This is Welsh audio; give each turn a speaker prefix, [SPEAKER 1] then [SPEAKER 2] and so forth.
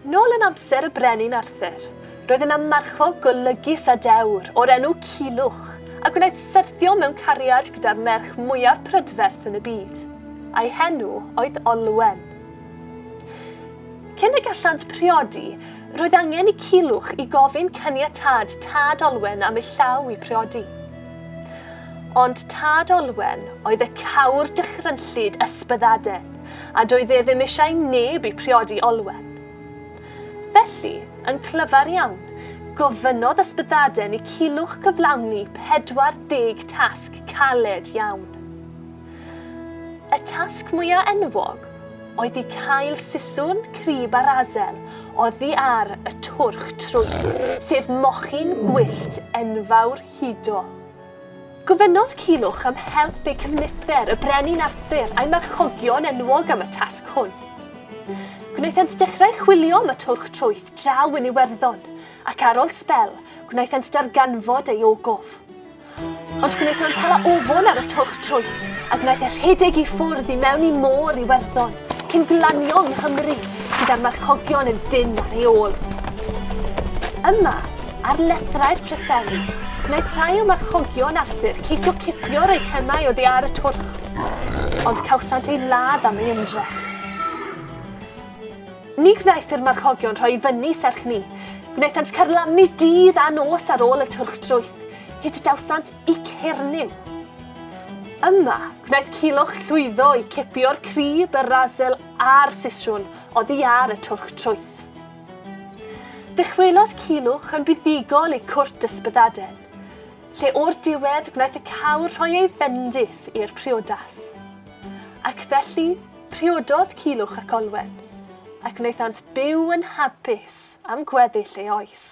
[SPEAKER 1] Nôl yn amser y brenin Arthur, roedd yna marchog golygus a dewr o'r enw Culhwch ac wnaeth syrthio mewn cariad gyda'r merch mwyaf prydferth yn y byd, a'i henw oedd Olwen. Cyn y gallant priodi, roedd angen i Culhwch i gofyn caniatâd tad Olwen am ei llaw i priodi. Ond tad Olwen oedd y cawr dychrynllyd ysbyddaden, a doedd e ddim eisiau neb i priodi Olwen. Felly, yn clyfar iawn, gofynodd ysbyddaden i Culhwch gyflawni 40 tasg caled iawn. Y tasg mwyaf enwog oedd i cael siswrn crib ar asel oddi ar y twrch trwyth, sef mochyn gwyllt enfawr iddo. Gofynodd Culhwch am help ei cefnither y brenin Arthur a'i marchogion enwog am y tasg hwn. Gwnaethant dechrau chwilio am y twrch trwyth draw yn Iwerddon, ac ar ôl sbel, gwnaethant darganfod ei ogof. Ond gwnaethant hala ofon ar y twrch trwyth, a gwnaeth e rhedeg i ffwrdd i mewn i môr Iwerddon, cyn glanio yng Nghymru, gyda'r marchogion yn dyn ar ei ôl. Yma, ar lethrau'r Preseli, gwnaeth rhai o marchogion Arthur ceisio cipio'r eitemau oddi ar y twrch, ond cawsant ei ladd am ei ymdrech. Ni gwnaeth i'r marchogion rhoi i fyny serch ni, gwnaethant carlamu dydd a nos ar ôl y twrch trwyth, hyd dawsant i Cernyw. Yma, gwnaeth Culhwch llwyddo i cipio'r crib, yr asel a'r siswrn oddi ar y twrch trwyth. Dychwelodd Culhwch yn buddigol i cwrt ysbyddaden, lle o'r diwedd gwnaeth y cawr rhoi ei fendith i'r priodas. Ac felly, priododd Culhwch ac Olwen, ac wnaethant byw yn hapus am gweddill ei oes.